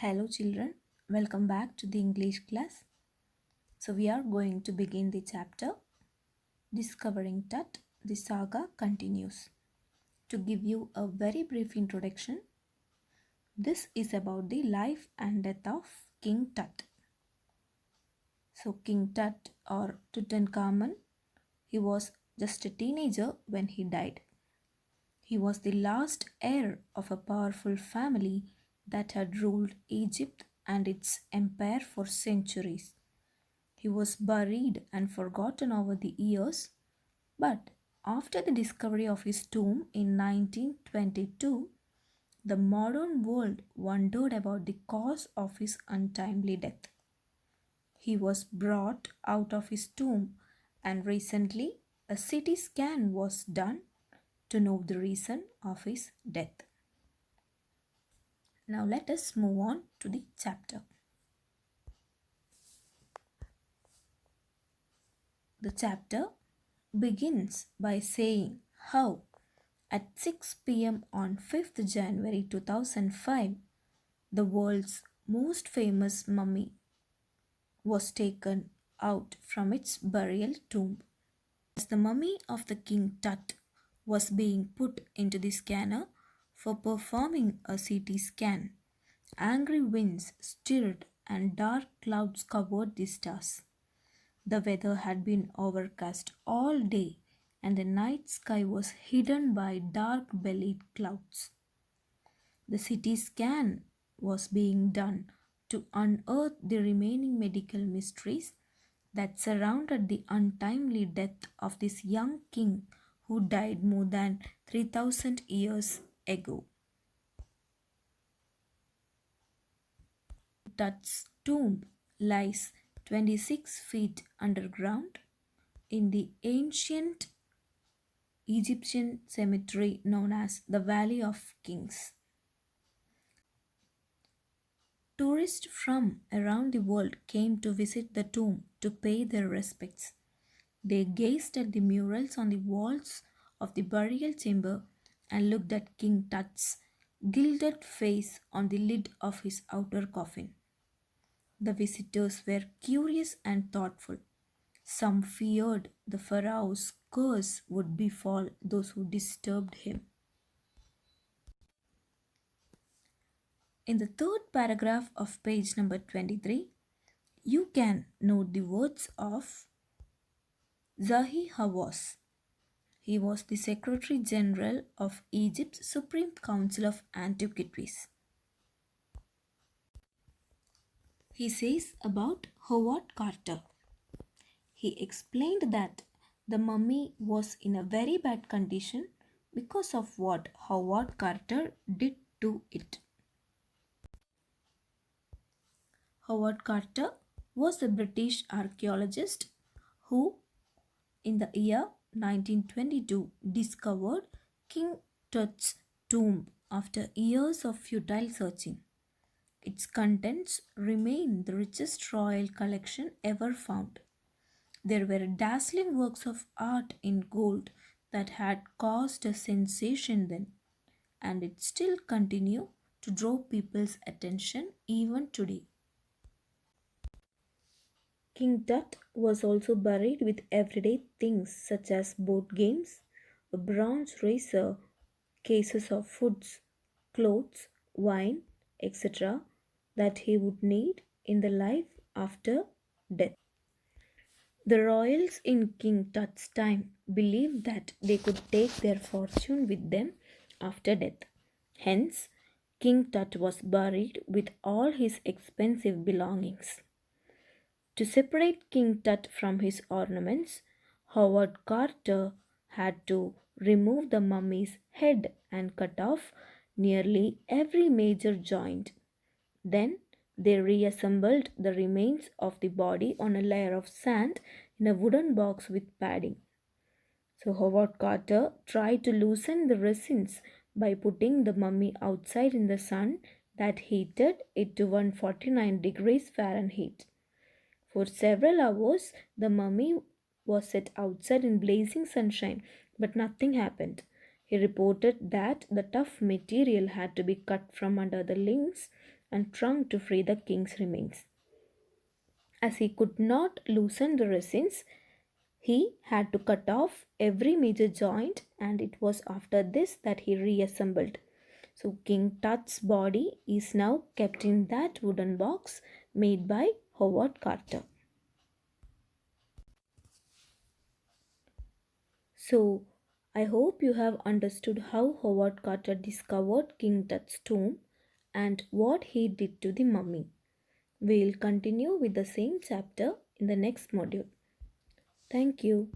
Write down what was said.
Hello, children. Welcome back to the English class. So, we are going to begin the chapter Discovering Tut. The saga continues. To give you a very brief introduction, this is about the life and death of King Tut. So, King Tut or Tutankhamun, he was just a teenager when he died. He was the last heir of a powerful family that had ruled Egypt and its empire for centuries. He was buried and forgotten over the years, but after the discovery of his tomb in 1922, the modern world wondered about the cause of his untimely death. He was brought out of his tomb, and recently a CT scan was done to know the reason of his death. Now let us move on to the chapter. The chapter begins by saying how at 6 p.m. on 5th January 2005, the world's most famous mummy was taken out from its burial tomb. As the mummy of the King Tut was being put into the scanner for performing a CT scan, angry winds stirred and dark clouds covered the stars. The weather had been overcast all day, and the night sky was hidden by dark bellied clouds. The CT scan was being done to unearth the remaining medical mysteries that surrounded the untimely death of this young king who died more than 3000 years ago. Tut's tomb lies 26 feet underground in the ancient Egyptian cemetery known as the Valley of Kings. Tourists from around the world came to visit the tomb to pay their respects. They gazed at the murals on the walls of the burial chamber and looked at King Tut's gilded face on the lid of his outer coffin. The visitors were curious and thoughtful. Some feared the pharaoh's curse would befall those who disturbed him. In the third paragraph of page number 23, you can note the words of Zahi Hawass. He was the Secretary General of Egypt's Supreme Council of Antiquities. He says about Howard Carter. He explained that the mummy was in a very bad condition because of what Howard Carter did to it. Howard Carter was a British archaeologist who, in the year 1922, discovered King Tut's tomb after years of futile searching. Its contents remain the richest royal collection ever found. There were dazzling works of art in gold that had caused a sensation then, and it still continue to draw people's attention even today. King Tut was also buried with everyday things such as board games, a bronze razor, cases of foods, clothes, wine, etc., that he would need in the life after death. The royals in King Tut's time believed that they could take their fortune with them after death. Hence, King Tut was buried with all his expensive belongings. To separate King Tut from his ornaments, Howard Carter had to remove the mummy's head and cut off nearly every major joint. Then they reassembled the remains of the body on a layer of sand in a wooden box with padding. So Howard Carter tried to loosen the resins by putting the mummy outside in the sun that heated it to 149 degrees Fahrenheit. For several hours, the mummy was set outside in blazing sunshine, but nothing happened. He reported that the tough material had to be cut from under the limbs and trunk to free the king's remains. As he could not loosen the resins, he had to cut off every major joint, and it was after this that he reassembled. So, King Tut's body is now kept in that wooden box made by Howard Carter. So, I hope you have understood how Howard Carter discovered King Tut's tomb and what he did to the mummy. We'll continue with the same chapter in the next module. Thank you.